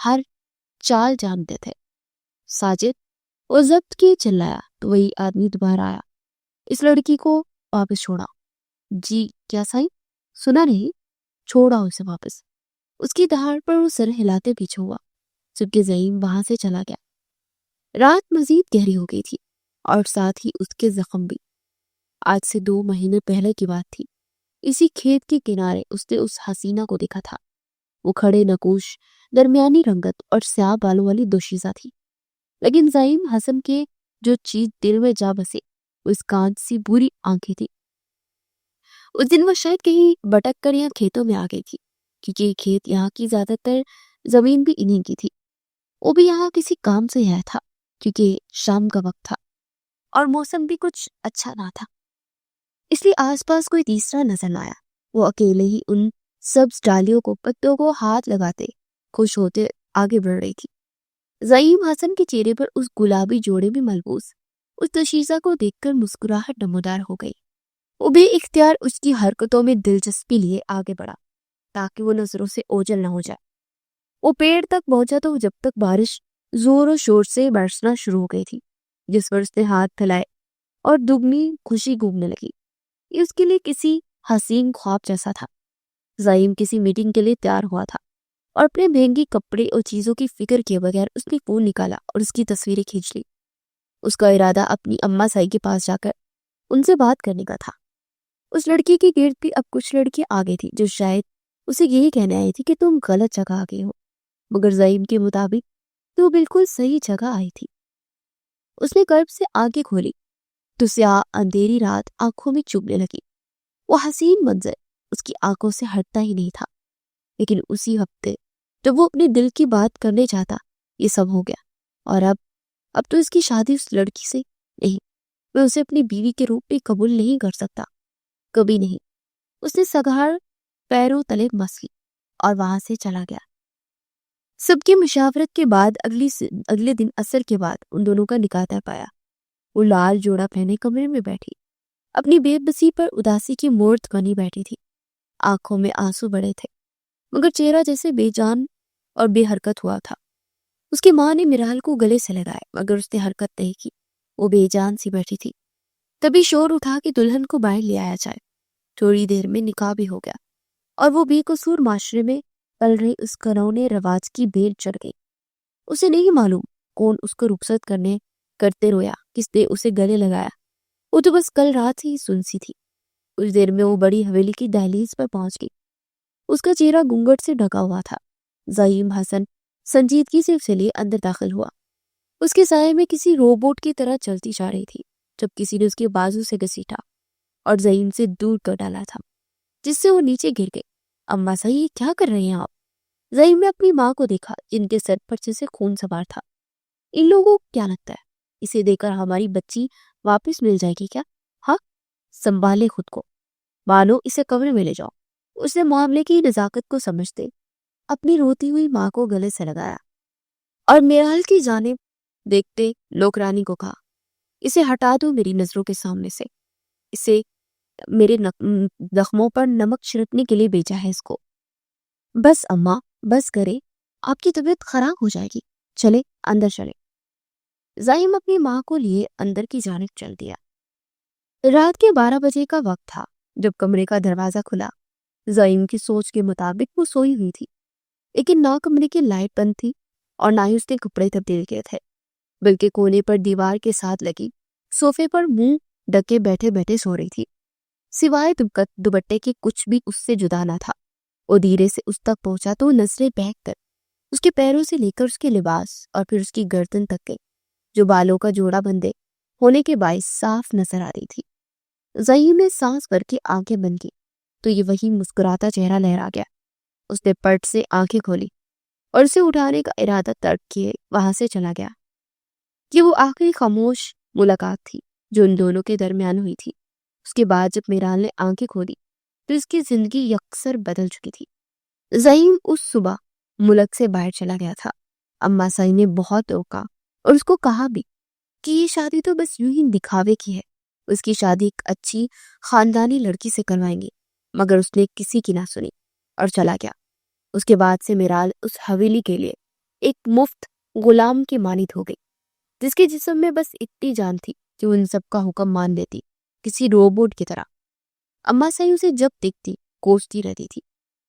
ہر چال جانتے تھے۔ ساجد وہ ضبط کیے چلایا تو وہی آدمی دوبارہ آیا۔ اس لڑکی کو واپس چھوڑا۔ جی کیا سائیں؟ سنا نہیں؟ چھوڑا اسے واپس۔ اس کی دہاڑ پر وہ سر ہلاتے پیچھے ہوا جبکہ زعیم وہاں سے چلا گیا۔ رات مزید گہری ہو گئی تھی اور ساتھ ہی اس کے زخم بھی۔ آج سے 2 مہینے پہلے کی بات تھی۔ اسی کھیت کے کنارے اس نے اس حسینہ کو دیکھا تھا۔ وہ کھڑے نکوش، درمیانی رنگت اور سیاہ بالوں والی دوشیزہ تھی، لیکن زعیم حسن کے جو چیز دل میں جا بسے وہ اس کانچ سی بری آنکھیں تھی۔ اس دن وہ شاید کہیں بٹک کر یہاں کھیتوں میں آ گئی تھی، کیونکہ یہ کھیت یہاں کی زیادہ تر زمین بھی انہیں کی تھی۔ وہ بھی یہاں کسی کام سے آیا تھا کیونکہ شام کا وقت تھا اور موسم بھی کچھ اچھا نہ تھا، اس لیے آس پاس کوئی تیسرا نظر نہ آیا۔ وہ اکیلے ہی ان سبز ڈالیوں کو، پتوں کو ہاتھ لگاتے خوش ہوتے آگے بڑھ رہی تھی۔ زعیم حسن کے چہرے پر اس گلابی جوڑے میں ملبوس اس تشیزہ کو دیکھ کر مسکراہٹ نمودار ہو گئی۔ وہ بے اختیار اس کی حرکتوں میں دلچسپی لیے آگے بڑھا تاکہ وہ نظروں سے اوجھل نہ ہو جائے۔ وہ پیڑ تک پہنچا تو جب تک بارش زور و شور سے برسنا شروع ہو گئی تھی، جس پر اس نے ہاتھ پھیلائے اور دگنی خوشی گھومنے لگی۔ یہ اس کے لیے کسی حسین خواب جیسا تھا۔ زعیم کسی میٹنگ کے لیے تیار ہوا تھا اور اپنے مہنگی کپڑے اور چیزوں کی فکر کیے بغیر اس نے فون نکالا اور اس کی تصویریں کھینچ لی۔ اس کا ارادہ اپنی اماں سائی کے پاس جا کر ان سے بات کرنے کا تھا۔ اس لڑکی کے گرد بھی اب کچھ لڑکیاں آ گئی تھی جو شاید اسے یہی کہنے آئی تھی کہ تم غلط جگہ آ گئی ہو، مگر زعیم کے مطابق تو بالکل صحیح جگہ آئی تھی۔ اس نے قلب سے آنکھیں کھولی تو سیاہ اندھیری رات آنکھوں میں چبھنے لگی۔ وہ حسین منظر اس کی آنکھوں سے ہٹتا ہی نہیں تھا، لیکن اسی ہفتے جب وہ اپنے دل کی بات کرنے چاہتا یہ سب ہو گیا، اور اب تو اس کی شادی اس لڑکی سے نہیں، میں اسے اپنی بیوی کے روپ میں قبول نہیں کر سکتا، کبھی نہیں۔ اس نے سگاڑ پیروں تلے مس لی اور وہاں سے چلا گیا۔ سب کی مشاورت کے بعد اگلے دن عصر کے بعد ان دونوں کا نکاح طے پایا۔ وہ لال جوڑا پہنے کمرے میں بیٹھی اپنی بے بسی پر اداسی کی مورت بنی بیٹھی تھی۔ آنکھوں میں آنسو بڑے تھے مگر چہرہ جیسے بے جان اور بے حرکت ہوا تھا۔ اس کی ماں نے میرال کو گلے سے لگائے مگر اس نے حرکت نہیں کی، وہ بے جان سی بیٹھی تھی۔ تبھی شور اٹھا کہ دلہن کو باہر لے آیا جائے۔ تھوڑی دیر میں نکاح بھی ہو گیا اور وہ بے قصور معاشرے میں پل رہی اس گھرونے رواج کی بھیڑ چڑھ گئی۔ اسے نہیں معلوم کون اس کو رخصت کرتے رویا، کس نے اسے گلے لگایا، وہ تو بس کل رات سے ہی سنسی تھی۔ کچھ دیر میں وہ بڑی حویلی کی دہلیز پر پہنچ گئی۔ اس کا چہرہ گھونگھٹ سے ڈھکا ہوا تھا۔ زعیم حسن سنجیدگی سے اسے لیے اندر داخل ہوا۔ اس کے سائے میں کسی روبوٹ کی طرح چلتی جا رہی تھی جب کسی نے اس کے بازو سے گھسیٹا اور زعیم سے دور کر ڈالا تھا، جس سے وہ نیچے گر گئی۔ اماں صاحب یہ کیا کر رہے ہیں آپ؟ زعیم نے اپنی ماں کو دیکھا جن کے سر پر سے خون سوار تھا۔ ان لوگوں کو کیا لگتا ہے اسے دیکھ کر ہماری بچی واپس مل جائے گی کیا؟ ہاں، سنبھالے خود کو، مانو اسے کمرے میں لے جاؤ۔ اس نے معاملے کی نزاکت کو سمجھتے اپنی روتی ہوئی ماں کو گلے سے لگایا اور میرال کی جانب دیکھتے نوکرانی کو کہا، اسے ہٹا دو میری نظروں کے سامنے سے، اسے میرے زخموں پر نمک چھڑکنے کے لیے بھیجا ہے اس کو۔ بس اماں، بس کرے، آپ کی طبیعت خراب ہو جائے گی، چلے اندر چلے۔ زعیم اپنی ماں کو لیے اندر کی جانب چل دیا۔ رات کے 12 بجے کا وقت تھا جب کمرے کا دروازہ کھلا۔ زعیم کی سوچ کے مطابق وہ سوئی ہوئی تھی، لیکن نہ کمرے کی لائٹ بند تھی اور نہ ہی اس نے کپڑے تبدیل کیے تھے، بلکہ کونے پر دیوار کے ساتھ لگی صوفے پر منہ ڈکے بیٹھے بیٹھے سو رہی تھی۔ سوائے دوپٹے کے کچھ بھی اس سے جدا نہ تھا۔ وہ دھیرے سے اس تک پہنچا تو نظریں بہک کر اس کے پیروں سے لے کر اس کے لباس اور پھر اس کی گردن تک گئی، جو بالوں کا جوڑا بندے ہونے کے باعث صاف نظر آ رہی تھی۔ زعیم نے سانس بھر کے آنکھیں بند کی تو یہ وہی مسکراتا چہرہ لہرا گیا۔ اس نے پٹ سے آنکھیں کھولی اور اسے اٹھانے کا ارادہ ترک کیے وہاں سے چلا گیا۔ یہ وہ آخری خاموش ملاقات تھی جو ان دونوں کے درمیان ہوئی تھی۔ اس کے بعد جب میرال نے آنکھیں کھولی تو اس کی زندگی یکسر بدل چکی تھی۔ زعیم اس صبح ملک سے باہر چلا گیا تھا۔ اماں سائی نے بہت روکا اور اس کو کہا بھی کہ یہ شادی تو بس یوں ہی دکھاوے کی ہے، اس کی شادی ایک اچھی خاندانی لڑکی سے کروائیں گے، مگر اس نے کسی کی نہ سنی اور چلا گیا۔ اس کے بعد سے میرال اس حویلی کے لیے ایک مفت غلام کی مانند ہو گئی، جس کے جسم میں بس اتنی جان تھی کہ وہ ان سب کا حکم مان لیتی، کسی روبوٹ کی طرح۔ اماں صحیح اسے جب دیکھتی کوستی رہتی تھی۔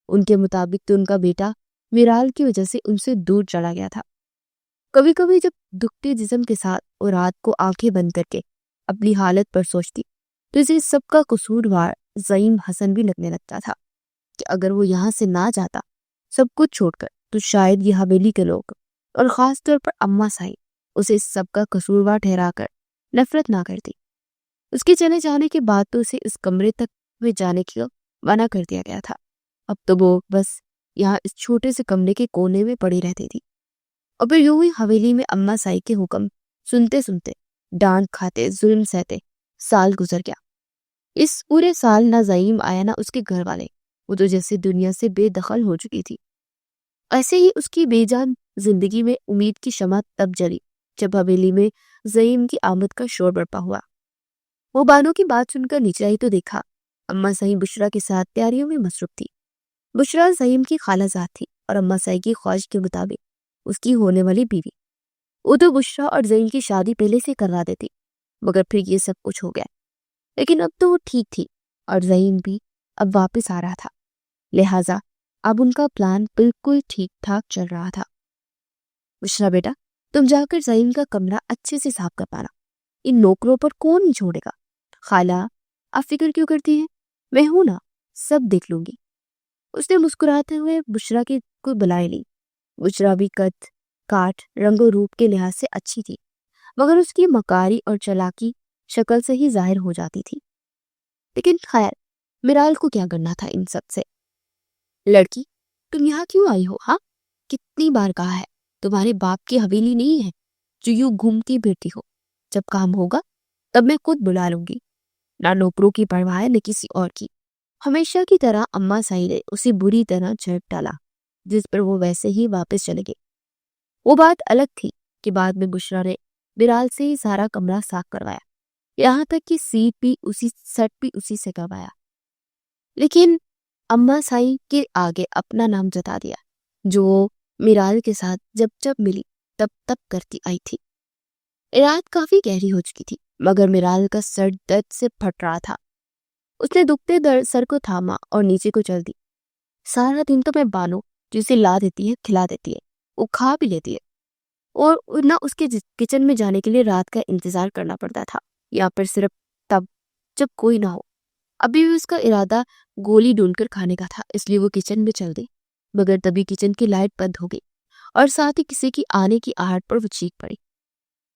ان کے مطابق تو ان کا بیٹا میرال کی وجہ سے ان سے دور چلا گیا تھا۔ کبھی کبھی جب دکھتے جسم کے ساتھ اور رات کو آنکھیں بند کر کے اپنی حالت پر سوچتی تو اسے سب کا قصوروار زعیم حسن بھی لگنے لگتا تھا کہ اگر وہ یہاں سے نہ جاتا سب کچھ چھوڑ کر تو شاید یہ حویلی کے لوگ اور خاص طور پر اماں صحیح اسے سب کا قصوروار ٹھہرا کر نفرت نہ کرتی۔ اس کے چلے جانے کے بعد تو اسے اس کمرے تک میں جانے کی منع کر دیا گیا تھا۔ اب تو وہ بس یہاں اس چھوٹے سے کمرے کے کونے میں پڑی رہتی تھی، اور پھر یوں ہی حویلی میں اماں صحیح کے حکم سنتے سنتے ڈانٹ کھاتے ظلم سہتے سال گزر گیا۔ اس پورے سال نہ زعیم آیا نہ اس کے گھر والے، وہ تو جیسے دنیا سے بے دخل ہو چکی تھی۔ ایسے ہی اس کی بے جان زندگی میں امید کی شمع تب جلی جب حویلی میں زعیم کی آمد کا شور برپا ہوا۔ وہ بانو کی بات سن کر نیچے آئی تو دیکھا اماں صحیح بشرا کے ساتھ تیاریوں میں مصروف تھی۔ بشرا زعیم کی خالہ زاد تھی اور اماں صحیح کی خواہش کے مطابق اس کی ہونے والی بیوی۔ وہ تو بشرا اور زعیم کی شادی پہلے سے کروا دیتی، مگر پھر یہ سب کچھ ہو گیا۔ لیکن اب تو وہ ٹھیک تھی اور زعیم بھی اب واپس آ رہا تھا، لہٰذا اب ان کا پلان بالکل ٹھیک ٹھاک چل رہا تھا۔ بشرا بیٹا، تم جا کر زعیم کا کمرہ اچھے سے صاف کر پانا، ان نوکروں پر کون ہی چھوڑے گا۔ خالہ، آپ فکر کیوں کرتی ہیں، میں ہوں نا، سب دیکھ لوں گی۔ اس نے مسکراتے ہوئے بشرا کی کو بلائے لی۔ بشرا بھی قد کاٹ رنگ و روپ کے لحاظ سے اچھی تھی، مگر اس کی مکاری اور چلاکی شکل سے ہی ظاہر ہو جاتی تھی۔ لیکن خیر، میرال کو کیا کرنا تھا ان سب سے؟ لڑکی، تم یہاں کیوں آئی ہو؟ ہاں، کتنی بار کہا ہے تمہارے باپ کی حویلی نہیں ہے جو یوں گھومتی پھرتی ہو، جب کام ہوگا تب میں خود بلا لوں گی۔ نہ نوکروں کی پرواہ نہ کسی اور کی۔ ہمیشہ کی طرح اماں صحیح نے اسے بری طرح جھڑک ڈالا، جس پر وہ ویسے ہی واپس چلے گئے۔ وہ بات الگ تھی کہ بعد میں بشرا نے میرال سے ہی سارا کمرہ صاف کروایا، یہاں تک کہ سیٹ بھی اسی سے کروایا، لیکن اماں صحیح کے آگے اپنا نام جتا دیا، جو وہ میرال کے ساتھ جب جب ملی تب تب کرتی آئی تھی۔ رات کافی گہری ہو چکی تھی، مگر میرال کا سر درد سے پھٹ رہا تھا۔ اس نے دکھتے سر کو تھاما اور نیچے کو چل دی۔ سارا دن تو میں بانو جسے لا دیتی ہے کھلا دیتی ہے، وہ کھا بھی لیتی ہے، اور نہ اس کے کچن میں جانے کے لیے رات کا انتظار کرنا پڑتا تھا، یا پھر صرف تب جب کوئی نہ ہو۔ ابھی بھی اس کا ارادہ گولی ڈھونڈ کر کھانے کا تھا، اس لیے وہ کچن میں چل دی، مگر تبھی کچن کی لائٹ بند ہو گئی اور ساتھ ہی کسی کی آنے کی آہٹ پر وہ چیخ پڑی۔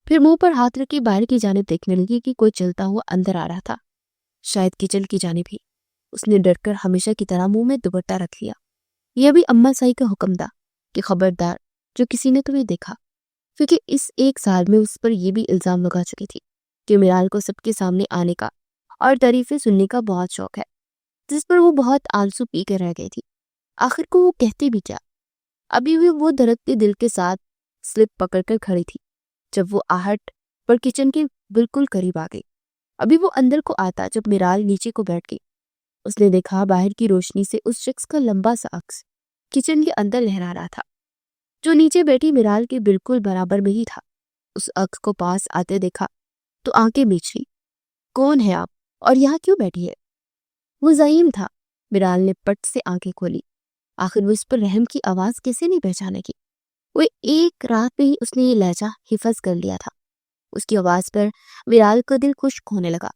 پھر منہ پر ہاتھ رکھ کے باہر کی جانب دیکھنے لگی کہ کوئی چلتا ہوا اندر آ رہا تھا، شاید کچن کی جانب ہی۔ اس نے ڈر کر ہمیشہ کی طرح منہ میں دوپٹہ رکھ لیا۔ یہ بھی اماں صحیح کا حکم تھا کہ خبردار جو کسی نے تمہیں دیکھا، کیونکہ اس ایک سال میں اس پر یہ بھی الزام لگا چکی تھی کہ میرال کو سب کے سامنے آنے کا اور تعریفیں سننے کا بہت شوق ہے، جس پر وہ بہت آنسو پی کر رہ گئی تھی۔ آخر کو وہ کہتے بھی کیا؟ ابھی بھی وہ دھڑکتے دل کے ساتھ سلپ پکڑ کر کھڑی تھی جب وہ آہٹ پر کچن کے بالکل قریب آ گئی۔ ابھی وہ اندر کو آتا جب میرال نیچے کو بیٹھ گئی۔ اس نے دیکھا باہر کی روشنی سے اس شخص کا لمبا سا عکس کچن کے اندر لہرا رہا تھا، جو نیچے بیٹھی میرال کے بالکل برابر میں ہی تھا۔ اس عکس کو پاس آتے دیکھا تو آنکھیں میچ لی۔ کون ہے آپ اور یہاں کیوں بیٹھی ہے؟ وہ زعیم تھا۔ میرال نے پٹ سے آنکھیں کھولی۔ آخر وہ اس پر رحم کی آواز کیسے نہیں پہچانے کی؟ وہ ایک رات میں ہی اس نے یہ لہجہ حفظ کر لیا تھا۔ اس کی آواز پر میرال کا دل خشک ہونے لگا۔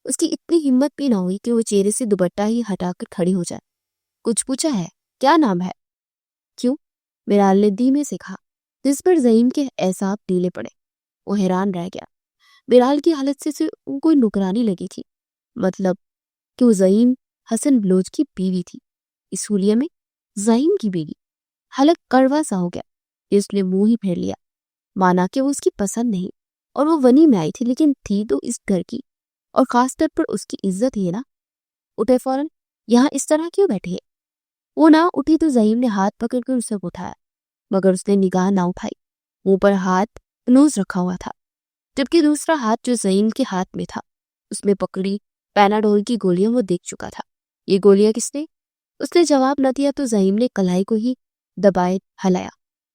اس کی اتنی ہمت بھی نہ ہوئی کہ وہ چہرے سے دوپٹہ ہی ہٹا کر کھڑی ہو جائے۔ کچھ پوچھا ہے؟ کیا نام ہے؟ کیوں؟ میرال نے دھیمے سے کہا، جس پر زعیم کے اعصاب ڈھیلے پڑے۔ وہ حیران رہ گیا۔ میرال کی حالت سے کوئی نکرانی لگی تھی، مطلب کہ وہ زعیم حسن بلوچ کی بیوی تھی۔ اس حلیے میں زعیم کی بیوی، حلق کڑوا سا ہو گیا کہ اس نے منہ ہی پھیر لیا، مانا کہ وہ اس کی پسند نہیں، اور وہ ونی میں آئی تھی لیکن تھی تو اس گھر کی، اور خاص طور پر اس کی عزت ہی ہے نا۔ اٹھے فوراً، یہاں اس طرح کیوں بیٹھی ہے؟ وہ نہ اٹھی تو زعیم نے ہاتھ پکڑ کر اسے اٹھایا، مگر اس نے نگاہ نہ اٹھائی۔ منہ پر ہاتھ نوز رکھا ہوا تھا، جبکہ دوسرا ہاتھ جو زعیم کے ہاتھ میں تھا اس میں پکڑی پیناڈول کی گولیاں وہ دیکھ چکا تھا۔ یہ گولیاں کس نے؟ اس نے جواب نہ دیا تو زعیم نے کلائی کو ہی دبائے ہلایا۔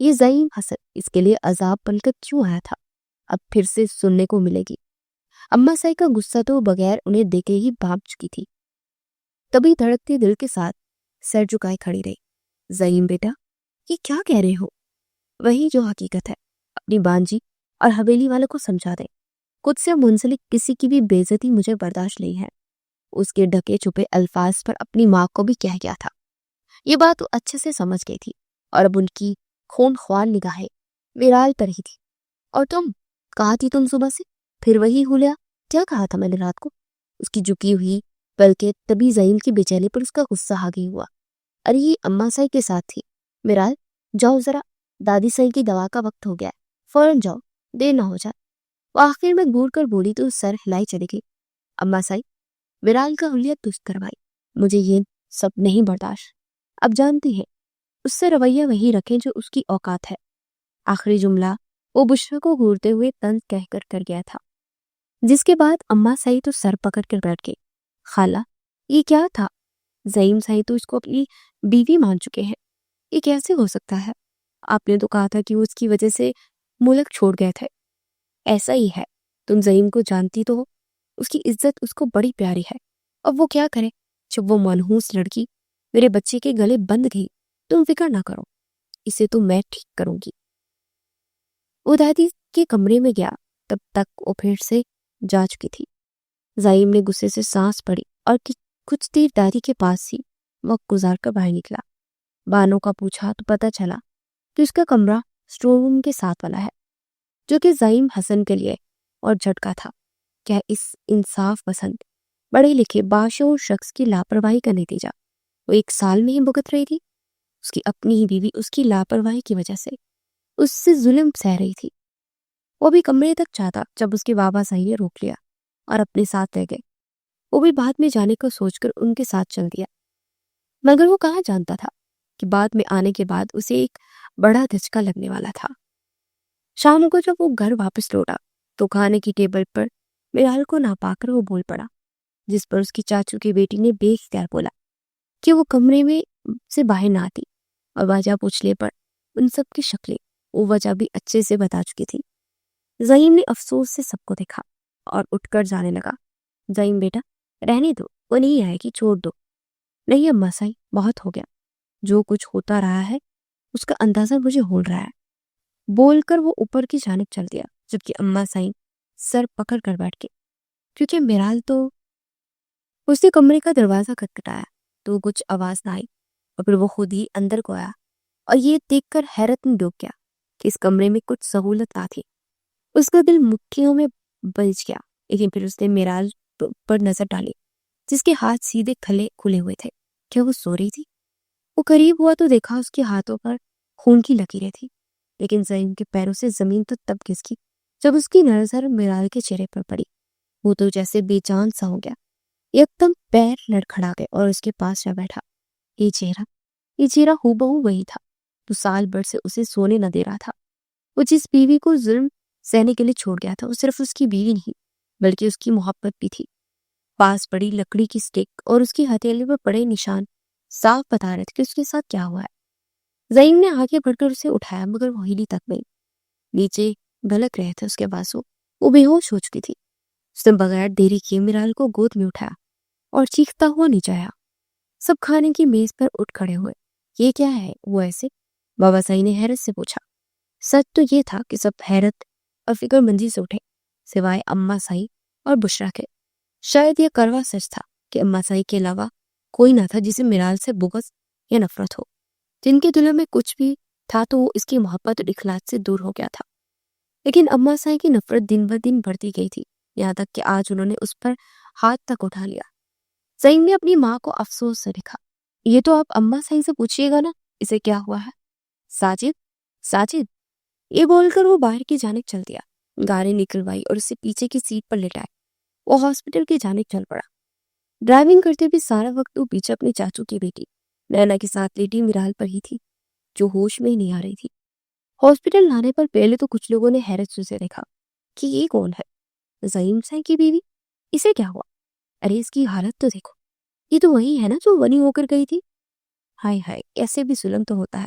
یہ زعیم حسن اس کے لیے عذاب بن کر کیوں آیا تھا؟ اب پھر سے سننے کو ملے گی۔ اماں سائی کا غصہ تو بغیر انہیں دیکھے ہی بھاگ چکی تھی۔ تبھی دھڑکتے دل کے ساتھ سر جھکائے کھڑی رہی۔ زعیم بیٹا، یہ کیا کہہ رہے ہو؟ وہی جو حقیقت ہے، اپنی بانجی اور حویلی والوں کو سمجھا دیں۔ خود سے منسلک کسی کی بھی بے عزتی مجھے برداشت نہیں ہے۔ اس کے ڈھکے چھپے الفاظ پر اپنی ماں کو بھی کہہ گیا تھا۔ یہ بات وہ اچھے سے سمجھ گئی تھی، اور اب ان کی خون خوار نگاہیں ویرال پر ہی تھی۔ اور تم کہاں تھی تم صبح سے؟ پھر وہی ہولیا، کیا کہا تھا میں نے رات کو؟ اس کی جھکی ہوئی بلکہ تبھی زعیم کی بے چینی پر اس کا غصہ آگے ہوا۔ ارے یہ اماں سائی کے ساتھ تھی۔ میرال، جاؤ ذرا، دادی سائی کی دوا کا وقت ہو گیا ہے، فوراً جاؤ، دیر نہ ہو جائے۔ وہ آخر میں گھور کر بولی تو سر ہلائی چلی گئی۔ اماں سائی، میرال کا حلیہ تجھ کروائی، مجھے یہ سب نہیں برداشت۔ اب جانتی ہے اس سے رویہ وہی رکھیں جو اس کی اوقات ہے۔ آخری جملہ وہ بشرا کو گھورتے ہوئے طنز کہہ کر کر گیا تھا، جس کے بعد اماں سائی تو سر پکڑ کر بیٹھ گئی۔ خالہ، یہ کیا تھا؟ زعیم سائی تو اس کو اپنی بیوی مان چکے ہیں، یہ کیسے ہو سکتا ہے؟ آپ نے تو کہا تھا کہ وہ اس کی وجہ سے ملک چھوڑ گئے تھے۔ ایسا ہی ہے، تم زعیم کو جانتی تو ہو، اس کی عزت اس کو بڑی پیاری ہے۔ اب وہ کیا کرے جب وہ منحوس لڑکی میرے بچے کے گلے بند گئی؟ تم فکر نہ کرو، اسے تو میں ٹھیک کروں گی۔ وہ دادی کے کمرے میں گیا، تب تک وہ پھر سے جا چکی تھی۔ زعیم نے غصے سے سانس پڑی اور کچھ دیر دادی کے پاس ہی وقت گزار کر باہر نکلا۔ بانو کا پوچھا تو پتا چلا کہ اس کا کمرہ اسٹور روم کے ساتھ والا ہے، جو کہ زعیم حسن کے لیے اور جھٹکا تھا۔ کیا اس انصاف پسند پڑھے لکھے باشعور شخص کی لاپرواہی کا نتیجہ وہ 1 سال میں ہی بھگت رہی تھی؟ اس کی اپنی ہی بیوی اس کی لاپرواہی کی وجہ سے اس سے ظلم سہ رہی تھی۔ وہ بھی کمرے تک چاہتا جب اس کے بابا سائی نے روک لیا اور اپنے ساتھ لے گئے۔ وہ بھی بعد میں جانے کو سوچ کر ان کے ساتھ چل دیا، مگر وہ کہاں جانتا تھا کہ بعد میں آنے کے بعد اسے ایک بڑا دھچکا لگنے والا تھا۔ شام کو جب وہ گھر واپس لوٹا تو کھانے کی ٹیبل پر میرال کو نہ پا کر وہ بول پڑا، جس پر اس کی چاچو کی بیٹی نے بے اختیار بولا کہ وہ کمرے میں سے باہر نہ آتی، اور وجہ پوچھنے پر ان سب کی شکلیں وہ وجہ بھی اچھے سے بتا چکی تھی۔ زعیم نے افسوس سے سب کو دیکھا اور اٹھ کر جانے لگا۔ زعیم بیٹا، رہنے دو، وہ نہیں آئے گی، چھوڑ دو۔ نہیں اماں سائی، بہت ہو گیا، جو کچھ ہوتا رہا ہے اس کا اندازہ مجھے ہو رہا ہے۔ بول کر وہ اوپر کی جانب چل دیا، جبکہ اماں سائی سر پکڑ کر بیٹھ گئی، کیونکہ میرال تو اس نے کمرے کا دروازہ کھٹکھٹایا تو کچھ آواز نہ آئی، اور پھر وہ خود ہی اندر کو آیا اور یہ دیکھ کر حیرت میں ڈوب گیا کہ اس کمرے میں کچھ سہولت نہ تھی۔ اس کا دل مٹھیوں میں بلج گیا، لیکن پھر اس نے میرال پر نظر ڈالی، جس کے ہاتھ سیدھے کھلے ہوئے تھے۔ کیا وہ سو رہی تھی؟ وہ قریب ہوا تو دیکھا اس کے ہاتھوں پر خون کی لکیریں تھی، لیکن زعیم کے پیروں سے زمین تو تب گھسکی جب اس کی نظر میرال کے چہرے پر پڑی۔ وہ تو جیسے بے جان سا ہو گیا، یکدم پیر لڑکھڑا گئے اور اس کے پاس جا بیٹھا۔ یہ چہرہ ہو وہی تھا تو سال بھر سے اسے سونے نہ دے رہا تھا۔ وہ جس بیوی کو ظلم سہنے کے لیے چھوڑ گیا تھا، وہ صرف اس کی بیوی نہیں بلکہ اس کی محبت بھی تھی۔ پاس پڑی لکڑی کی سٹک اور اس کی ہتھیلی پر پڑے نشان صاف بتا رہے تھے کہ اس کے ساتھ کیا ہوا ہے۔ زعیم نے آگے بڑھ کر اسے اٹھایا، مگر وہ ہلی تک نہیں۔ نیچے بلک رہے تھے اس کے بازو، وہ بے ہوش ہو چکی تھی۔ اس نے بغیر دیری کیے میرال کو گود میں اٹھایا اور چیختا ہوا نیچے آیا۔ سب کھانے کی میز پر اٹھ کھڑے ہوئے۔ یہ کیا ہے وہ ایسے؟ بابا سائی نے حیرت سے پوچھا۔ سچ تو یہ تھا کہ سب حیرت اور فکر مندی سے اٹھے، سوائے اماں سائی اور بشرا کے۔ شاید یہ کڑوا سچ تھا کہ اماں سائی کے علاوہ کوئی نہ تھا جسے میرال سے بغض یا نفرت ہو۔ جن کے دلوں میں کچھ بھی تھا تو وہ اس کی محبت اور اخلاص سے دور ہو گیا تھا۔ لیکن اماں سائی کی نفرت دن بہ دن بڑھتی گئی تھی، یہاں تک کہ آج انہوں نے اس پر ہاتھ تک اٹھا لیا۔ زعیم نے اپنی ماں کو افسوس سے دیکھا۔ یہ تو آپ اماں سائی سے پوچھئے گا نا اسے کیا ہوا ہے۔ ساجد یہ بول کر وہ باہر کی جانب چل دیا، گاڑی نکلوائی اور اسے پیچھے کی سیٹ پر لٹائے۔ وہ ہاسپٹل کی جانب چل پڑا۔ ڈرائیونگ کرتے بھی سارا وقت وہ پیچھے اپنی چاچو کی بیٹی نینا کے ساتھ لیٹی میرال پر ہی تھی، جو ہوش میں ہی نہیں آ رہی تھی۔ ہاسپٹل لانے پر پہلے تو کچھ لوگوں نے حیرت سے اسے دیکھا کہ یہ کون ہے؟ زعیم سائی کی بیوی؟ اسے کیا ہوا؟ ارے اس کی حالت تو دیکھو، یہ تو وہی ہے نا جو بنی ہو کر گئی تھی۔ ہائے ہائے، ایسے بھی ظلم تو ہوتا ہے۔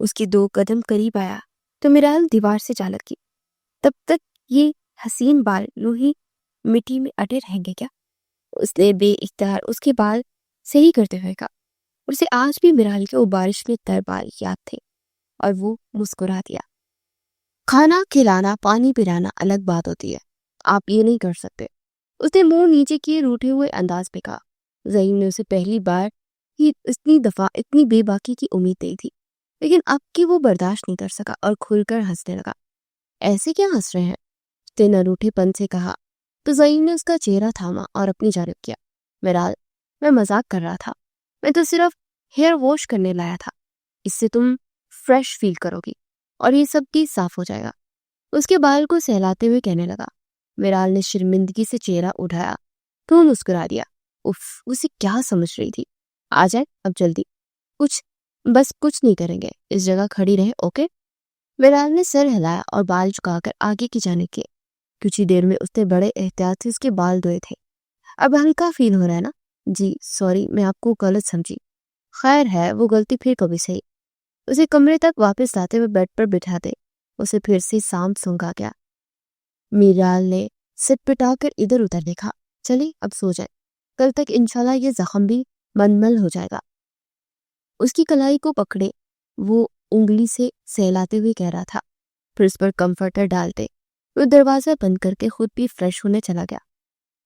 اس کے 2 قدم قریب آیا تو میرال دیوار سے جا لگی۔ تب تک یہ حسین بال یوں ہی مٹی میں اٹے رہیں گے کیا؟ اس نے بے اختیار اس کے بال صحیح کرتے ہوئے کہا۔ اسے آج بھی میرال کے وہ بارش میں تر بال یاد تھے اور وہ مسکرا دیا۔ کھانا کھلانا، پانی پلانا الگ بات ہوتی ہے، آپ یہ نہیں کر سکتے، اس نے منہ نیچے کیے روٹھے ہوئے انداز میں کہا۔ زعیم نے اسے پہلی بار ہی اتنی دفعہ اتنی بے باکی کی امید دی تھی، لیکن اب کی وہ برداشت نہیں کر سکا اور کھل کر ہنسنے لگا۔ ایسے کیا ہنس رہے ہیں؟ اس نے نروٹھے پن سے کہا تو زعیم نے اس کا چہرہ تھاما اور اپنی جانب کیا۔ میرال، میں مذاق کر رہا تھا، میں تو صرف ہیئر واش کرنے لایا تھا، اس سے تم فریش فیل کرو گی اور یہ سب بھی صاف ہو جائے گا۔ اس کے بال کو سہلاتے ہوئے کہنے لگا۔ میرال نے شرمندگی سے چہرہ اٹھایا تو مسکرا دیا۔ اف، اسے کیا سمجھ رہی تھی؟ آ جائے اب جلدی، کچھ نہیں کریں گے، اس جگہ کھڑی رہے، اوکے؟ میرال نے سر ہلایا اور بال چکا کر آگے کی جانب کیے۔ کچھ ہی دیر میں اس نے بڑے احتیاط سے اس کے بال دھوئے تھے۔ اب ہلکا فیل ہو رہا ہے نا؟ جی سوری، میں آپ کو غلط سمجھی۔ خیر ہے، وہ غلطی پھر کبھی صحیح۔ اسے کمرے تک واپس لاتے ہوئے بیڈ پر بٹھا دے اسے پھر سے سانپ سونگا گیا۔ میرال نے سٹ پٹا کر ادھر ادھر دیکھا۔ چلی اب سو جائے، کل تک انشاءاللہ یہ زخم بھی منمل ہو جائے گا۔ اس کی کلائی کو پکڑے وہ انگلی سے سہلاتے ہوئے کہہ رہا تھا، پھر اس پر کمفرٹر ڈالتے وہ دروازہ بند کر کے خود بھی فریش ہونے چلا گیا۔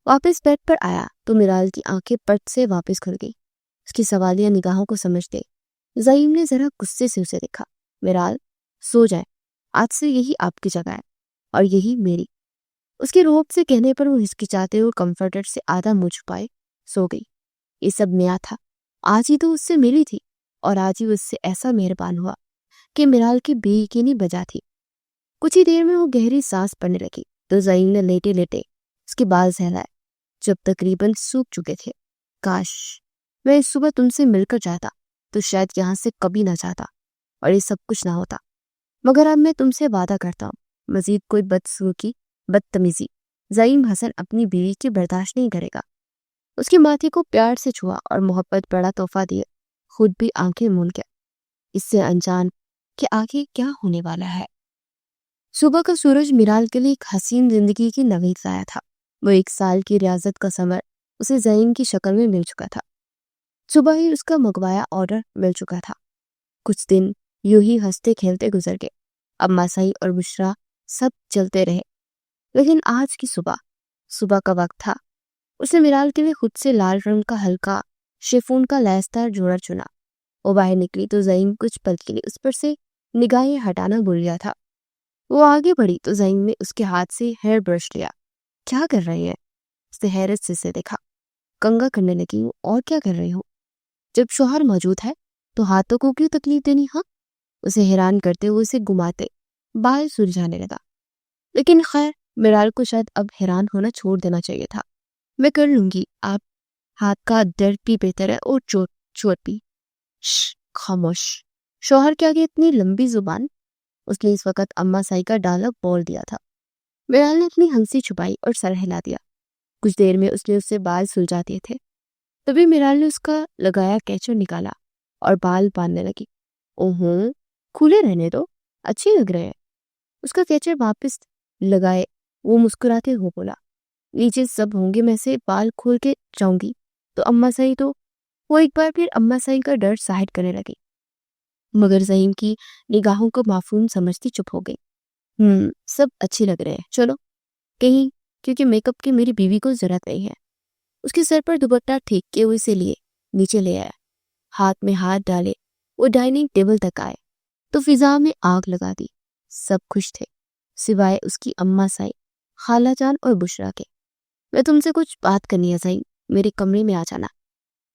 واپس بیڈ پر آیا تو میرال کی آنکھیں پٹ سے واپس کھل گئی۔ اس کی سوالیہ نگاہوں کو سمجھتے زعیم نے ذرا غصے سے اسے دیکھا۔ میرال، سو جائے، آج سے یہی آپ کی جگہ ہے اور یہی میری۔ اس کے روب سے کہنے پر وہ ہچکچاتے ہوئے کمفرٹر سے آدھا منہ چھپائے سو گئی۔ یہ سب نیا تھا، آج ہی تو اس سے ملی تھی اور آج ہی اس سے ایسا مہربان ہوا کہ میرال کی بے یقینی بجا تھی۔ کچھ ہی دیر میں وہ گہری سانس پڑنے لگی تو زعیم نے لیٹے لیٹے اس کے بال سہلائے جب تقریباً سوکھ چکے تھے۔ کاش میں اس صبح تم سے مل کر جاتا تو شاید یہاں سے کبھی نہ جاتا اور یہ سب کچھ نہ ہوتا، مگر اب میں تم سے وعدہ کرتا ہوں مزید کوئی بدسلوکی، بدتمیزی زعیم حسن اپنی بیوی کی برداشت نہیں کرے گا۔ اس کے ماتھے کو پیار سے چھوا اور محبت بڑا تحفہ دیے خود بھی آنکھیں مول گیا، اس سے انجان کہ آگے کیا ہونے والا ہے۔ صبح کا سورج میرال کے لیے ایک حسین زندگی کی نوید لایا تھا۔ وہ 1 سال کی ریاضت کا ثمر اسے زعیم کی شکل میں مل چکا تھا۔ صبح ہی اس کا منگوایا آرڈر مل چکا تھا۔ کچھ دن یوں ہی ہنستے کھیلتے گزر گئے۔ اب ماسائی اور بشرا سب چلتے رہے، لیکن آج کی صبح کا وقت تھا۔ اس نے میرال کے لیے خود سے لال رنگ کا ہلکا شیفون کا لیسدار جوڑا چنا۔ وہ باہر نکلی تو زعیم کچھ پل کے لیے اس پر سے نگاہیں ہٹانا بھول گیا تھا۔ وہ آگے بڑھی تو زعیم نے اس کے ہاتھ سے ہیئر برش لیا۔ کیا کر رہی ہے؟ اس نے حیرت سے اسے دیکھا۔ کنگا کرنے لگی ہوں، اور کیا کر رہی ہوں؟ جب شوہر موجود ہے تو ہاتھوں کو کیوں تکلیف دینی؟ ہاں، اسے حیران کرتے ہوئے اسے گھماتے بال سلجھانے لگا۔ لیکن خیر، میرال کو شاید اب حیران ہونا چھوڑ دینا چاہیے تھا۔ میں کر لوں گی، آپ ہاتھ کا درد بھی بہتر ہے اور چوٹ بھی۔ خاموش، شوہر کے آگے اتنی لمبی زبان؟ اس نے اس وقت اماں سائی کا ڈائلاگ بول دیا تھا۔ میرال نے اپنی ہنسی چھپائی اور سر ہلا دیا۔ کچھ دیر میں اس نے اس سے بال سلجھا دیے تھے۔ تبھی میرال نے اس کا لگایا کیچر نکالا اور بال باندھنے لگی۔ اوہوں، کھلے رہنے دو، اچھے لگ رہے ہیں۔ اس کا کیچر واپس لگائے وہ مسکراتے ہو بولا، نیچے سب ہوں گے، میں سے بال کھول کے جاؤں گی تو اماں سائی تو وہ ایک بار پھر اماں سائی کا ڈر ظاہر کرنے لگی، مگر زعیم کی نگاہوں کو معفوم سمجھتی چپ ہو گئی۔ سب اچھی لگ رہے ہیں، چلو کہیں، کیونکہ میک اپ کی میری بیوی کو ضرورت نہیں ہے۔ اس کے سر پر دوپٹہ ٹھیک کے ہوئے سے لیے نیچے لے آیا، ہاتھ میں ہاتھ ڈالے وہ ڈائننگ ٹیبل تک آئے تو فضا میں آگ لگا دی۔ سب خوش تھے سوائے اس کی اماں سائی، خالہ جان اور بشرا کے۔ میں تم سے کچھ بات کرنی ہے زعیم، میرے کمرے میں آ جانا۔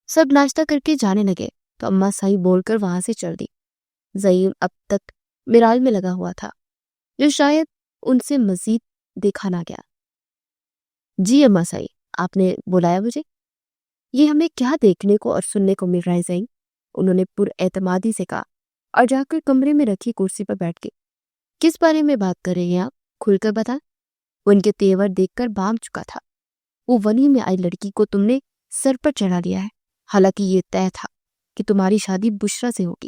سب ناشتہ کر کے جانے لگے تو اماں سائی بول کر وہاں سے چل دی۔ زعیم اب تک میرال میں لگا ہوا تھا جو شاید ان سے مزید دیکھا نہ گیا۔ جی اماں سائی، آپ نے بلایا مجھے؟ یہ ہمیں کیا دیکھنے کو اور سننے کو مل رہا ہے زعیم؟ انہوں نے پر اعتمادی سے کہا اور جا کر کمرے میں رکھی کرسی پر بیٹھ کے۔ کس بارے میں بات کر رہے ہیں آپ؟ کھل کر بتا۔ وہ ان کے تیور دیکھ کر بام چکا تھا۔ وہ ونی میں آئی لڑکی کو تم نے سر پر چڑھا لیا ہے، حالانکہ یہ طے تھا کہ تمہاری شادی بشرا سے ہوگی۔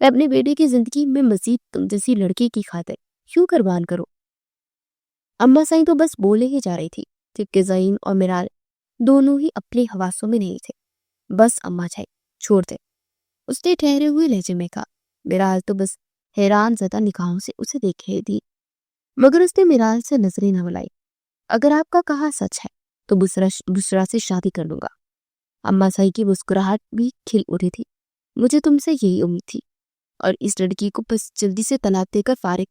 میں اپنے بیٹے کی زندگی میں مزید تم جیسی لڑکی کی خاطر کیوں قربان کرو؟ اما سائیں تو بس بولے ہی جا رہی تھی جبکہ زعیم اور میرال دونوں ہی اپنے حواسوں میں نہیں تھے۔ بس اما جائی چھوڑ دے، اس نے ٹھہرے ہوئے لہجے میں کہا۔ میرال تو بس حیران زدہ نگاہوں سے اسے دیکھ رہی تھی، مگر اس نے میرال سے نظریں نہ ملائی۔ اگر آپ کا کہا سچ ہے تو بشرا سے شادی کر لوں گا۔ اما سائی کی مسکراہٹ بھی کھل اٹھی تھی۔ مجھے تم سے یہی امید تھی، اور اس لڑکی کو بس جلدی سے طلاق دے کر فارغ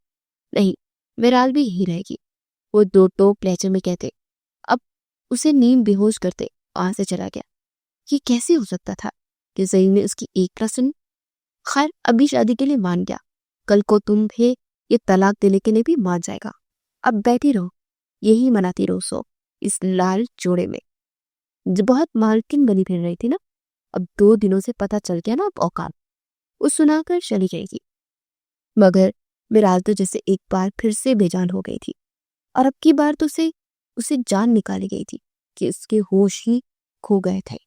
نہیں، میرال بھی یہی رہے گی، وہ دو ٹوک لہجے میں کہتے۔ اب اسے نیند بے ہوش کرتے وہاں سے چلا گیا۔ یہ کیسے ہو سکتا تھا کہ زعیم نے اس کی ایک نہ سنی؟ خیر ابھی شادی کے لیے مان گیا، کل کو تمہیں یہ طلاق دینے کے لیے بھی مان جائے گا۔ اب بیٹھی رہو، یہی مناتی رہو سو اس لال جوڑے میں جو بہت مالکن بنی پھر رہی تھی نا۔ اب 2 دنوں سے پتہ چل گیا نا اب اوقات، وہ سنا کر چلی گئی تھی۔ مگر میرال تو جیسے ایک بار پھر سے بے جان ہو گئی تھی، اور اب کی بار تو اسے جان نکالی گئی تھی کہ اس کے ہوش ہی کھو گئے تھے۔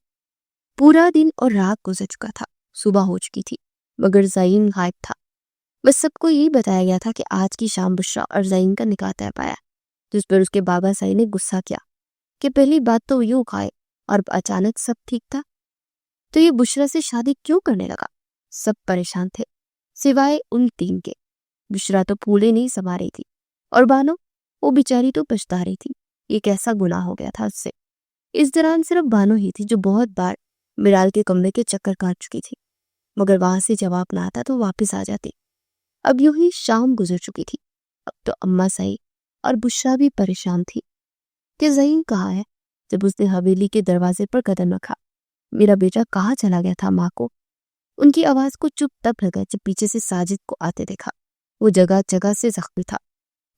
پورا دن اور رات گزر چکا تھا، صبح ہو چکی تھی، مگر زعیم غائب تھا۔ بس سب کو یہی بتایا گیا تھا کہ آج کی شام بشرا اور زعیم کا نکاح طے پایا، جس پر اس کے بابا سائی نے غصہ کیا کہ پہلی بات تو یوں کھائے اور اچانک سب ٹھیک تھا تو یہ بشرا سے شادی کیوں کرنے لگا۔ سب پریشان تھے سوائے ان 3 کے۔ بشرا تو پھولے نہیں سما رہی تھی، اور بانو وہ بیچاری تو پچھتا رہی تھی، یہ کیسا گناہ ہو گیا تھا اس سے۔ اس دوران صرف بانو ہی تھی جو بہت بار میرال کے کمرے کے چکر کاٹ چکی تھی، مگر وہاں سے جواب نہ آتا تو واپس آ جاتی۔ اب یوں ہی شام گزر چکی تھی۔ اب تو اما سائی اور بشرا بھی پریشان تھی کہ زعیم کہاں ہے۔ جب اس نے حویلی کے دروازے پر قدم رکھا، میرا بیٹا کہاں چلا گیا تھا ماں کو ان کی آواز کو چپ تب لگا جب پیچھے سے ساجد کو آتے دیکھا۔ وہ جگہ جگہ سے زخمی تھا۔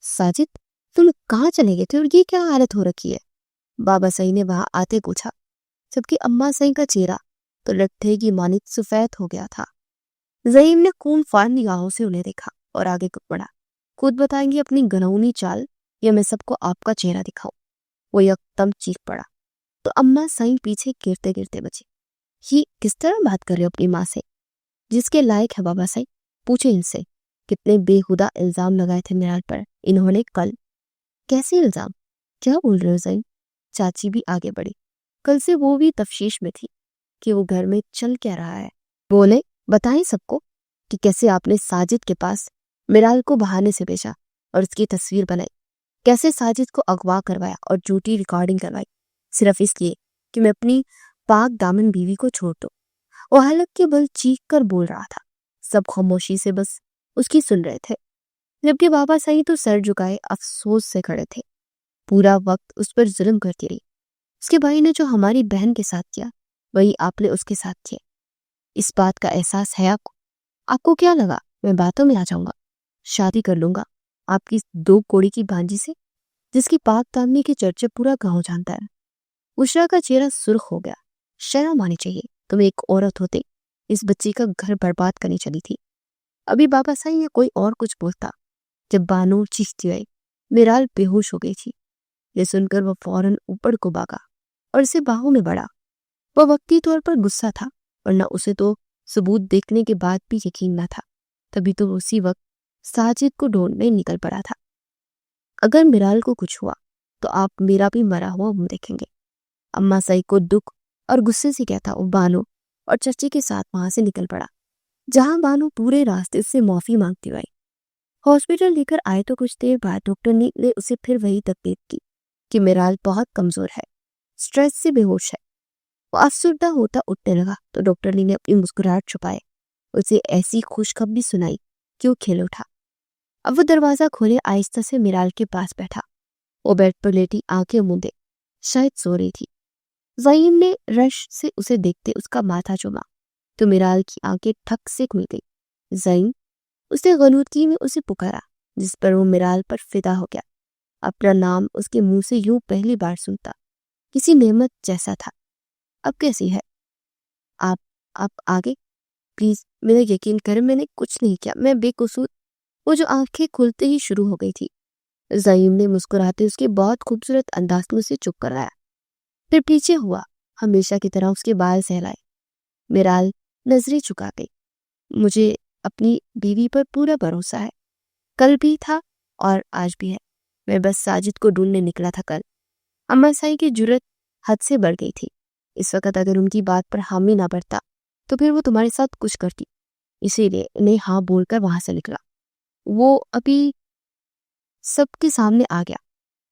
ساجد تم کہاں چلے گئے تھے اور یہ کیا حالت ہو رکھی ہے؟ بابا سائی نے وہاں آتے پوچھا، جبکہ اما سائی کا چہرہ تو لٹھے کی مانند سفید ہو گیا تھا۔ زعیم نے خون خوار نگاہوں سے انہیں دیکھا اور آگے بڑھا۔ خود بتائیں گی اپنی گنہونی چال یا میں سب کو آپ کا چہرہ دکھاؤں؟ وہ یکدم چیخ پڑا تو اما سائی پیچھے گرتے گرتے بچے۔ یہ کس طرح بات کر رہے ہو اپنی ماں سے؟ جس کے لائق ہے بابا سائی، پوچھے ان سے کتنے بے خدا الزام لگائے تھے میرال پر انہوں نے کل۔ کیسے الزام؟ کیا بول رہے ہو زعیم؟ چاچی بھی آگے بڑھی۔ کل سے وہ بھی تفشیش میں تھی کہ وہ گھر میں چل کیا رہا ہے۔ بولے بتائیں سب کو کہ کیسے آپ نے ساجد کے پاس میرال کو بہانے سے بھیجا اور اس کی تصویر بنائی، کیسے ساجد کو اغوا کروایا اور جھوٹی ریکارڈنگ کروائی، صرف اس لیے کہ میں اپنی پاک دامن بیوی کو چھوڑ دوں۔ وہ حلق کے بل چیخ کر بول رہا تھا، سب خاموشی سے بس اس کی سن رہے تھے، جبکہ بابا سائی تو سر جھکائے افسوس سے کھڑے تھے۔ پورا وقت اس پر ظلم کرتی رہی۔ اس کے بھائی نے جو ہماری بہن کے ساتھ کیا وہی آپ نے اس کے ساتھ کیا۔ اس بات کا احساس ہے آپ کو کیا لگا میں باتوں میں آ جاؤں گا، شادی کر لوں گا آپ کی 2 کوڑی کی بھانجی سے جس کی پاک دامنی کے چرچے پورا گاؤں جانتا ہے۔ بشرا کا چہرہ سرخ ہو گیا۔ شرم آنی چاہیے، تم ایک عورت ہوتے اس بچی کا گھر برباد کرنی چلی تھی۔ ابھی بابا سائی یا کوئی اور کچھ بولتا جب بانو چیختی آئی۔ میرال بے ہوش ہو گئی تھی۔ یہ سن کر وہ فوراً اوپر کو بھاگا اور اسے باہوں میں بڑھا۔ وہ وقتی طور پر غصہ تھا، ورنہ اسے تو ثبوت دیکھنے کے بعد بھی یقین نہ تھا۔ تبھی تو اسی وقت ساجد کو ڈھونڈنے نکل پڑا تھا۔ اگر میرال کو کچھ ہوا تو آپ میرا بھی مرا ہوا منہ دیکھیں گے۔ اما سائی کو دکھ اور غصے سے کیا تھا، وہ بانو اور چچی کے ساتھ وہاں سے نکل پڑا، جہاں بانو پورے راستے سے معافی مانگتی ہوئی ہاسپٹل لے کر آئے تو کچھ دیر بعد ڈاکٹر نے اسے پھر وہی تکلیف کی کہ میرال بہت کمزور ہے، سٹریس سے بے ہوش ہے۔ وہ افسردہ ہوتا اٹھنے لگا تو ڈاکٹر نے اپنی مسکراہٹ چھپائے اسے ایسی خوشخبری سنائی کہ وہ کھل اٹھا۔ اب وہ دروازہ کھولے آہستہ سے میرال کے پاس بیٹھا۔ وہ بیڈ پر لیٹی آنکھیں مونڈے شاید سو رہی تھی۔ زعیم نے رش سے اسے دیکھتے اس کا ماتھا چوما تو میرال کی آنکھیں ٹھک سے کھل گئی۔ زعیم، اس نے غنودگی میں اسے پکارا، جس پر وہ میرال پر فدا ہو گیا۔ اپنا نام اس کے منہ سے یوں پہلی بار سنتا کسی نعمت جیسا تھا۔ اب کیسی ہے آپ آگے پلیز، میرا یقین کریں میں نے کچھ نہیں کیا، میں بے قصور۔ وہ جو آنکھیں کھلتے ہی شروع ہو گئی تھی۔ زعیم نے مسکراتے اس کے بہت خوبصورت انداز میں اسے چپ کرایا، پھر پیچھے ہوا، ہمیشہ کی طرح اس کے بال سہلائے۔ میرال نظریں چکا گئی۔ اپنی بیوی پر پورا بھروسہ ہے، کل بھی تھا اور آج بھی ہے۔ میں بس ساجد کو ڈھونڈنے نکلا تھا کل۔ اما سائی کی جرت حد سے بڑھ گئی تھی۔ اس وقت اگر ان کی بات پر حامی نہ بڑھتا تو پھر وہ تمہارے ساتھ کچھ کرتی، اسی لیے انہیں ہاں بول کر وہاں سے نکلا۔ وہ ابھی سب کے سامنے آ گیا،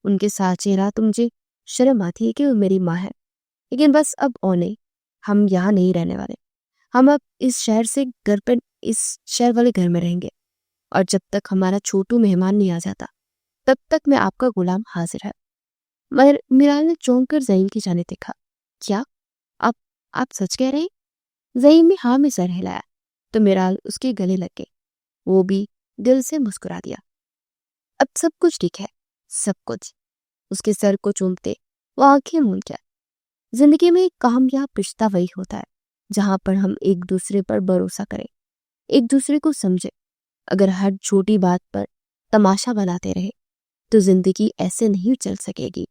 ان کے ساتھ چہرہ تو مجھے شرم آتی ہے کہ وہ میری ماں ہے، لیکن بس اب نہیں، ہم یہاں نہیں رہنے والے، ہم اب اس شہر والے گھر میں رہیں گے، اور جب تک ہمارا چھوٹو مہمان نہیں آ جاتا تب تک میں آپ کا غلام حاضر ہے۔ مگر میرال نے چونک کر زعیم کی جانب دیکھا۔ کیا آپ سچ کہہ رہے؟ زعیم نے ہاں میں سر ہلایا تو میرال اس کے گلے لگ گئی۔ وہ بھی دل سے مسکرا دیا۔ اب سب کچھ ٹھیک ہے، سب کچھ۔ اس کے سر کو چومتے وہ آنکھیں موند گیا۔ زندگی میں کامیاب رشتہ وہی ہوتا ہے جہاں پر ہم ایک دوسرے پر بھروسہ کریں، ایک دوسرے کو سمجھے۔ اگر ہر چھوٹی بات پر تماشا بناتے رہے تو زندگی ایسے نہیں چل سکے گی۔